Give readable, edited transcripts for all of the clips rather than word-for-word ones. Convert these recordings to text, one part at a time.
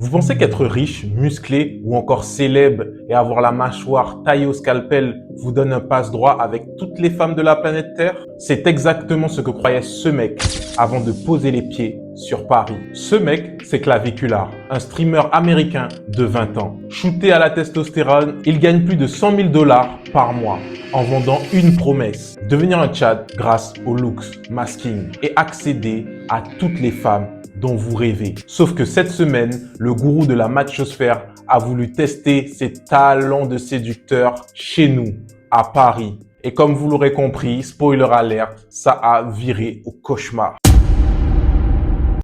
Vous pensez qu'être riche, musclé ou encore célèbre et avoir la mâchoire taillée au scalpel vous donne un passe-droit avec toutes les femmes de la planète Terre? C'est exactement ce que croyait ce mec avant de poser les pieds sur Paris. Ce mec, c'est Claviculaar, un streamer américain de 20 ans. Shooté à la testostérone, il gagne plus de 100 000 $ par mois en vendant une promesse: devenir un Tchad grâce au looks, masking et accéder à toutes les femmes dont vous rêvez. Sauf que cette semaine, le gourou de la machosphère a voulu tester ses talents de séducteur chez nous, à Paris. Et comme vous l'aurez compris, spoiler alert, ça a viré au cauchemar.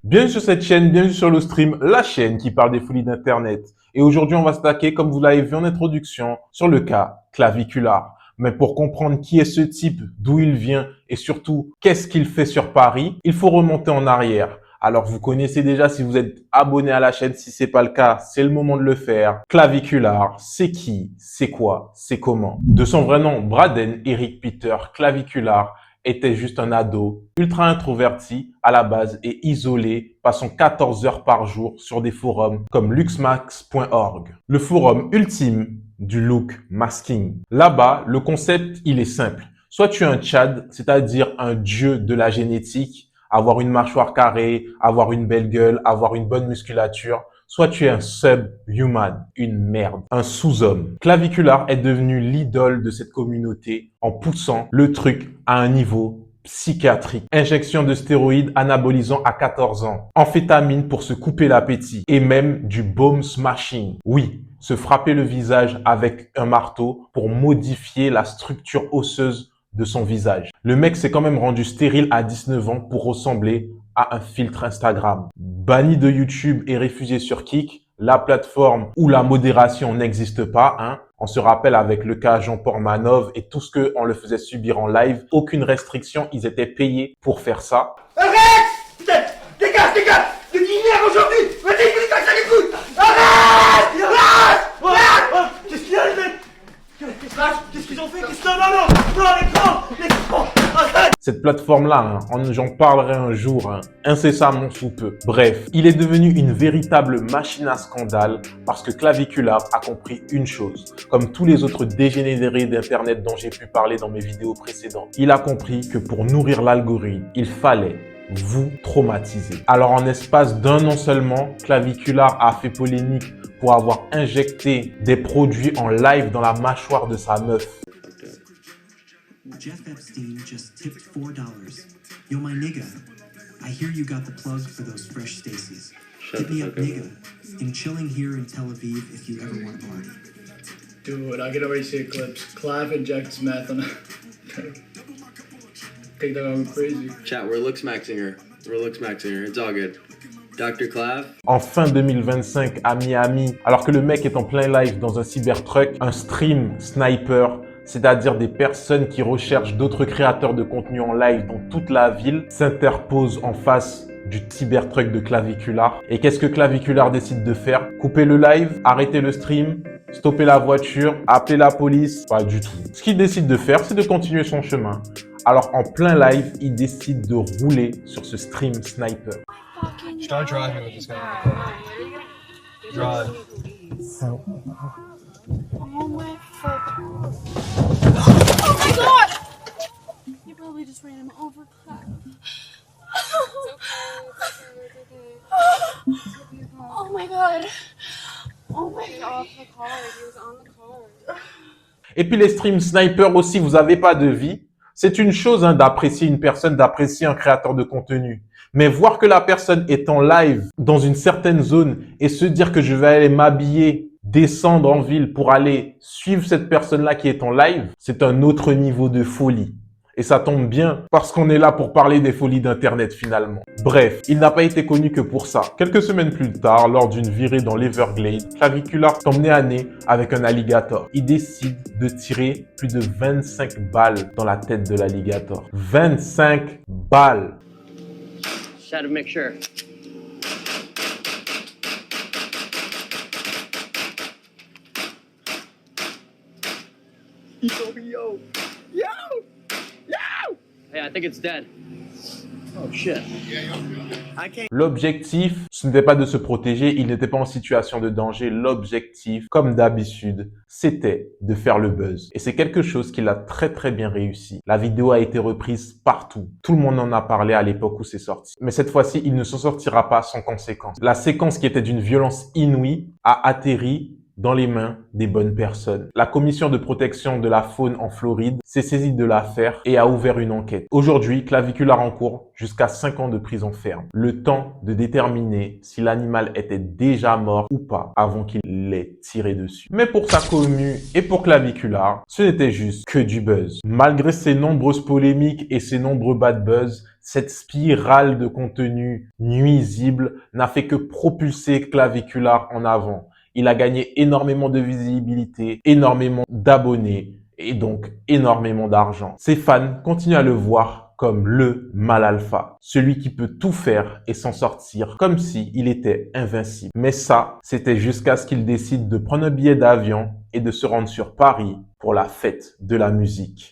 Bienvenue sur cette chaîne, bienvenue sur le stream, la chaîne qui parle des folies d'internet. Et aujourd'hui, on va s'attaquer, comme vous l'avez vu en introduction, sur le cas Claviculaar. Mais pour comprendre qui est ce type, d'où il vient et surtout qu'est-ce qu'il fait sur Paris, il faut remonter en arrière. Alors, vous connaissez déjà si vous êtes abonné à la chaîne. Si c'est pas le cas, c'est le moment de le faire. Claviculaar, c'est qui? C'est quoi? C'est comment? De son vrai nom, Braden Eric Peter Claviculaar était juste un ado, ultra introverti à la base et isolé, passant 14 heures par jour sur des forums comme luxmax.org. Le forum ultime du look masking. Là-bas, le concept, il est simple. Soit tu es un Tchad, c'est-à-dire un dieu de la génétique, avoir une mâchoire carrée, avoir une belle gueule, avoir une bonne musculature. Soit tu es un subhuman, une merde, un sous-homme. Claviculaar est devenu l'idole de cette communauté en poussant le truc à un niveau psychiatrique. Injection de stéroïdes anabolisants à 14 ans. Amphétamine pour se couper l'appétit. Et même du bone smashing. Oui, se frapper le visage avec un marteau pour modifier la structure osseuse de son visage. Le mec s'est quand même rendu stérile à 19 ans pour ressembler à un filtre Instagram. Banni de YouTube et réfugié sur Kik, la plateforme où la modération n'existe pas, hein. On se rappelle avec le cas Jean Portmanov et tout ce qu'on le faisait subir en live. Aucune restriction, ils étaient payés pour faire ça. Arrête! Putain! Dégage! Le dîner aujourd'hui! Vas-y, je ça les couilles! Arrête! Qu'est-ce qu'il y a, les mecs? Qu'est-ce qu'ils ont fait? Non, l'écran! Arrête! Cette plateforme-là, j'en parlerai un jour, incessamment sous peu. Bref, il est devenu une véritable machine à scandale parce que Claviculaar a compris une chose. Comme tous les autres dégénérés d'Internet dont j'ai pu parler dans mes vidéos précédentes, il a compris que pour nourrir l'algorithme, il fallait vous traumatiser. Alors en espace d'un an seulement, Claviculaar a fait polémique pour avoir injecté des produits en live dans la mâchoire de sa meuf. Jeff Epstein just tipped $4. Yo, my nigga, I hear you got the plug for those fresh Stacy's. Hit me up, nigga. I'm chilling here in Tel Aviv if you ever want to party. Dude, I can already see the clips. Clav injects meth on think they're going crazy. Chat, we're looks maxing her. It's all good. Dr. Clav. En fin 2025 à Miami, alors que le mec est en plein live dans un cybertruck, un stream sniper, c'est-à-dire des personnes qui recherchent d'autres créateurs de contenu en live dans toute la ville, s'interposent en face du cybertruck de Claviculaar. Et qu'est-ce que Claviculaar décide de faire? Couper le live, arrêter le stream, stopper la voiture, appeler la police? Pas du tout. Ce qu'il décide de faire, c'est de continuer son chemin. Alors en plein live, il décide de rouler sur ce stream sniper. Start driving with this guy in the car. Drive. Oh my fuck. Oh my god! You probably just ran him over. Oh my god. Oh my god. He was on the car. Et puis les stream snipers aussi, vous n'avez pas de vie. C'est une chose d'apprécier une personne, d'apprécier un créateur de contenu. Mais voir que la personne est en live dans une certaine zone et se dire que je vais aller m'habiller, descendre en ville pour aller suivre cette personne-là qui est en live, c'est un autre niveau de folie. Et ça tombe bien parce qu'on est là pour parler des folies d'Internet finalement. Bref, il n'a pas été connu que pour ça. Quelques semaines plus tard, lors d'une virée dans l'Everglades, Claviculaar tombe nez à nez avec un alligator. Il décide de tirer plus de 25 balles dans la tête de l'alligator. 25 balles! Just had to make sure. Yo! Hey, I think it's dead. Oh shit. L'objectif, ce n'était pas de se protéger, il n'était pas en situation de danger. L'objectif, comme d'habitude, c'était de faire le buzz. Et c'est quelque chose qu'il a très très bien réussi. La vidéo a été reprise partout. Tout le monde en a parlé à l'époque où c'est sorti. Mais cette fois-ci, il ne s'en sortira pas sans conséquence. La séquence qui était d'une violence inouïe a atterri dans les mains des bonnes personnes. La commission de protection de la faune en Floride s'est saisie de l'affaire et a ouvert une enquête. Aujourd'hui, Claviculaire encourt jusqu'à 5 ans de prison ferme. Le temps de déterminer si l'animal était déjà mort ou pas avant qu'il l'ait tiré dessus. Mais pour sa commu et pour Claviculaire, ce n'était juste que du buzz. Malgré ses nombreuses polémiques et ses nombreux bad buzz, cette spirale de contenu nuisible n'a fait que propulser Claviculaire en avant. Il a gagné énormément de visibilité, énormément d'abonnés et donc énormément d'argent. Ses fans continuent à le voir comme le mal alpha, celui qui peut tout faire et s'en sortir comme si il était invincible. Mais ça, c'était jusqu'à ce qu'il décide de prendre un billet d'avion et de se rendre sur Paris pour la fête de la musique.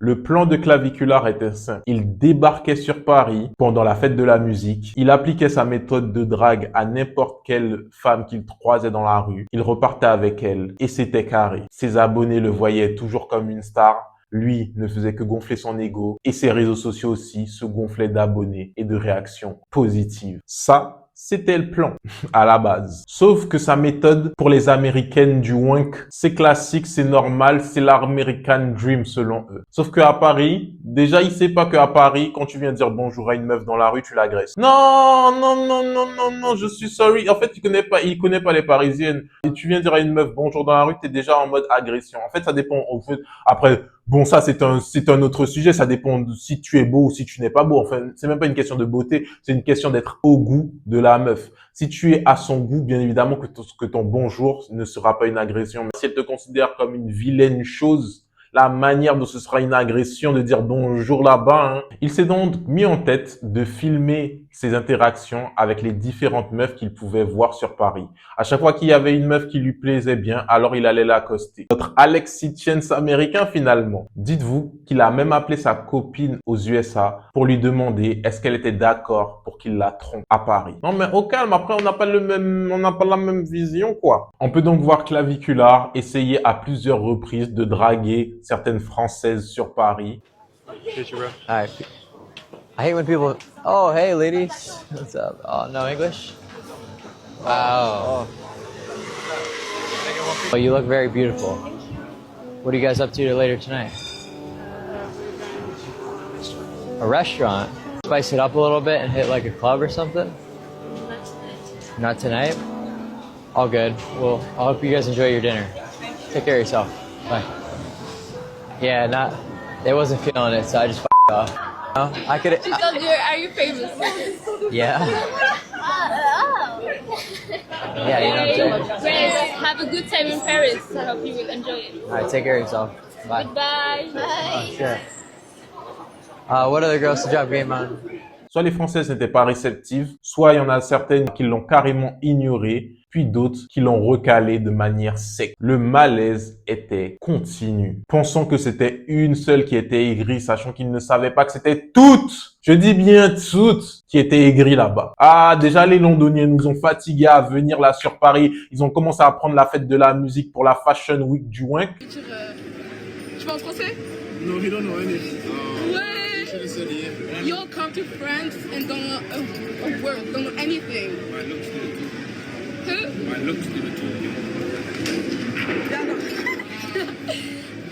Le plan de Claviculaire était simple. Il débarquait sur Paris pendant la fête de la musique. Il appliquait sa méthode de drague à n'importe quelle femme qu'il croisait dans la rue. Il repartait avec elle et c'était carré. Ses abonnés le voyaient toujours comme une star. Lui ne faisait que gonfler son ego et ses réseaux sociaux aussi se gonflaient d'abonnés et de réactions positives. Ça, c'était le plan à la base. Sauf que sa méthode pour les américaines du wank, c'est classique, c'est normal, c'est l'American Dream selon eux. Sauf qu'à Paris, déjà il sait pas qu'à Paris, quand tu viens dire bonjour à une meuf dans la rue, tu l'agresses. Non, je suis sorry. En fait, il connaît pas les Parisiennes. Et tu viens dire à une meuf bonjour dans la rue, t'es déjà en mode agression. En fait, ça dépend. Après, bon, ça c'est un autre sujet. Ça dépend de si tu es beau ou si tu n'es pas beau. Enfin, c'est même pas une question de beauté, c'est une question d'être au goût de la meuf. Si tu es à son goût, bien évidemment que ton bonjour ne sera pas une agression. Mais si elle te considère comme une vilaine chose, la manière dont ce sera une agression de dire bonjour là-bas, Il s'est donc mis en tête de filmer ses interactions avec les différentes meufs qu'il pouvait voir sur Paris. À chaque fois qu'il y avait une meuf qui lui plaisait bien, alors il allait l'accoster. Notre Alexis Chance américain finalement. Dites-vous qu'il a même appelé sa copine aux USA pour lui demander est-ce qu'elle était d'accord pour qu'il la trompe à Paris. Non mais au calme, après on n'a pas la même vision quoi. On peut donc voir Claviculaire essayer à plusieurs reprises de draguer certaines Françaises sur Paris. Alright. I hate when people. Oh, hey, ladies. What's up? Oh, no English? Wow. Oh, you look very beautiful. What are you guys up to later tonight? A restaurant? Spice it up a little bit and hit like a club or something? Not tonight? All good. Well, I hope you guys enjoy your dinner. Take care of yourself. Bye. Yeah, they wasn't feeling it, so I just f***ed off. No, I could. Are you famous? Yeah. Oh. Yeah, you know what I'm saying? Great. Have a good time in Paris. I hope you will enjoy it. All right, take care of yourself. Bye. Bye. Oh, sure. What other girls to drop game on? Soit les Françaises n'étaient pas réceptives, soit il y en a certaines qui l'ont carrément ignoré, puis d'autres qui l'ont recalé de manière sec. Le malaise était continu. Pensant que c'était une seule qui était aigrie, sachant qu'ils ne savaient pas que c'était toutes, je dis bien toutes, qui étaient aigries là-bas. Ah, déjà les Londoniens nous ont fatigués à venir là sur Paris. Ils ont commencé à prendre la fête de la musique pour la Fashion Week du Wank. Tu parles français? No, he don't know anything. Ouais. You'll come to France and don't know a word, don't know anything. My looks to the two. Who? My looks to the two.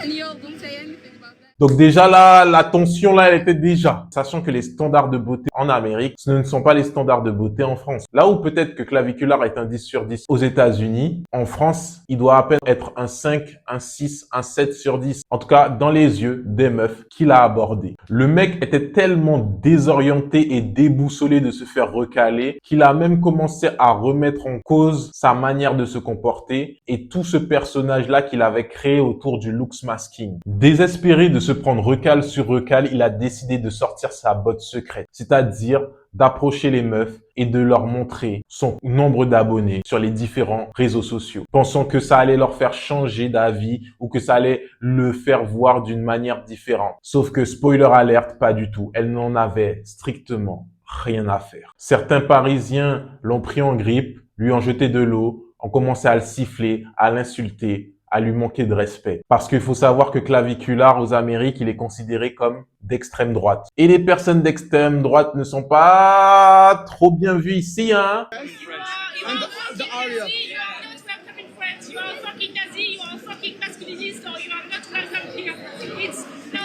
And you don't say anything about that. Donc déjà là, la tension là, elle était déjà. Sachant que les standards de beauté en Amérique, ce ne sont pas les standards de beauté en France. Là où peut-être que Claviculaire est un 10 sur 10 aux États-Unis, en France, il doit à peine être un 5, un 6, un 7 sur 10. En tout cas, dans les yeux des meufs qu'il a abordées. Le mec était tellement désorienté et déboussolé de se faire recaler qu'il a même commencé à remettre en cause sa manière de se comporter et tout ce personnage-là qu'il avait créé autour du looks masking. Désespéré de se prendre recal sur recal, il a décidé de sortir sa botte secrète, c'est-à-dire d'approcher les meufs et de leur montrer son nombre d'abonnés sur les différents réseaux sociaux, pensant que ça allait leur faire changer d'avis ou que ça allait le faire voir d'une manière différente. Sauf que, spoiler alert, pas du tout. Elle n'en avait strictement rien à faire. Certains Parisiens l'ont pris en grippe, lui ont jeté de l'eau, ont commencé à le siffler, à l'insulter, à lui manquer de respect. Parce qu'il faut savoir que Claviculaire aux Amériques, il est considéré comme d'extrême droite. Et les personnes d'extrême droite ne sont pas trop bien vues ici, hein. You are fucking Nazi, you are not welcome in France. You are fucking Nazi, you are fucking masculinist, or you are not welcome here. It's no,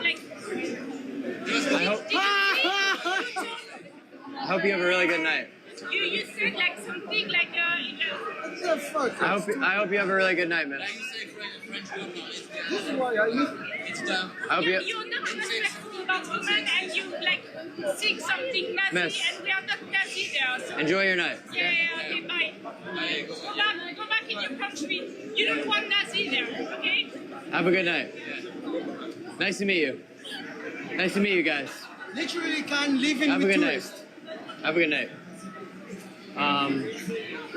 like. I hope you have a really good night. You said like something like I hope you have a really good night, man. I hope you. you're not respectful about women and you like think something Nazi Miss. and we are not Nazi there. So. Enjoy your night. Yeah, okay, bye. Go back in your country. You don't want Nazi there, okay? Have a good night. Nice to meet you. Nice to meet you guys. Literally can't live in Have a with good night. tourists. Have a good night.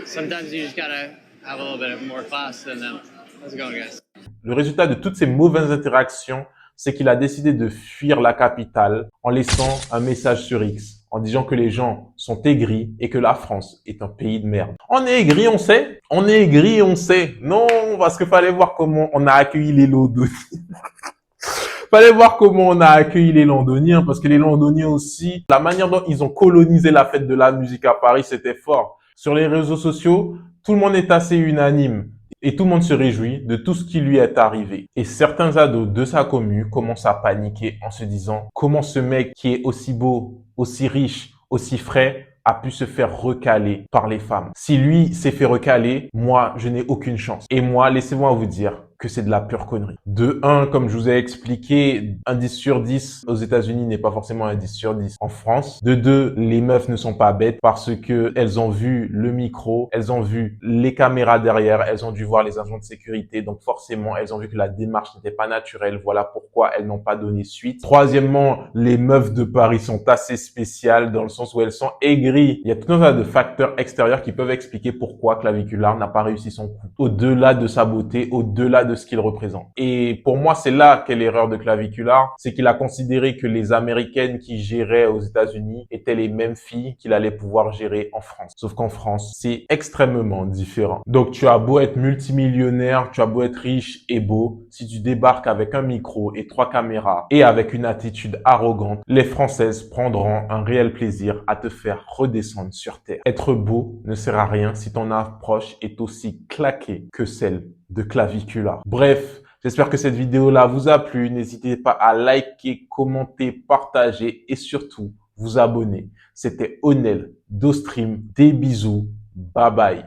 Sometimes you just gotta have a little bit of more class than them. How's it going, guys? Le résultat de toutes ces mauvaises interactions, c'est qu'il a décidé de fuir la capitale en laissant un message sur X, en disant que les gens sont aigris et que la France est un pays de merde. On est aigris, on sait. On est aigris, on sait. Non, parce qu'il fallait voir comment on a accueilli les Londoniens. Fallait voir comment on a accueilli les Londoniens, parce que les Londoniens aussi, la manière dont ils ont colonisé la fête de la musique à Paris, c'était fort. Sur les réseaux sociaux, tout le monde est assez unanime et tout le monde se réjouit de tout ce qui lui est arrivé. Et certains ados de sa commune commencent à paniquer en se disant comment ce mec qui est aussi beau, aussi riche, aussi frais, a pu se faire recaler par les femmes. Si lui s'est fait recaler, moi, je n'ai aucune chance. Et moi, laissez-moi vous dire que c'est de la pure connerie. De 1, comme je vous ai expliqué, un 10 sur 10 aux États-Unis n'est pas forcément un 10 sur 10 en France. De 2, les meufs ne sont pas bêtes parce que elles ont vu le micro, elles ont vu les caméras derrière, elles ont dû voir les agents de sécurité. Donc forcément, elles ont vu que la démarche n'était pas naturelle. Voilà pourquoi elles n'ont pas donné suite. Troisièmement, les meufs de Paris sont assez spéciales dans le sens où elles sont aigries. Il y a tout un tas de facteurs extérieurs qui peuvent expliquer pourquoi Claviculaire n'a pas réussi son coup. Au-delà de sa beauté, au-delà de ce qu'il représente. Et pour moi, c'est là qu'est l'erreur de Claviculaire, c'est qu'il a considéré que les Américaines qui géraient aux États-Unis étaient les mêmes filles qu'il allait pouvoir gérer en France. Sauf qu'en France, c'est extrêmement différent. Donc, tu as beau être multimillionnaire, tu as beau être riche et beau, si tu débarques avec un micro et 3 caméras et avec une attitude arrogante, les Françaises prendront un réel plaisir à te faire redescendre sur terre. Être beau ne sert à rien si ton approche est aussi claquée que celle de Claviculaire. Bref, j'espère que cette vidéo-là vous a plu. N'hésitez pas à liker, commenter, partager et surtout vous abonner. C'était Onel d'Ostream. Des bisous. Bye bye.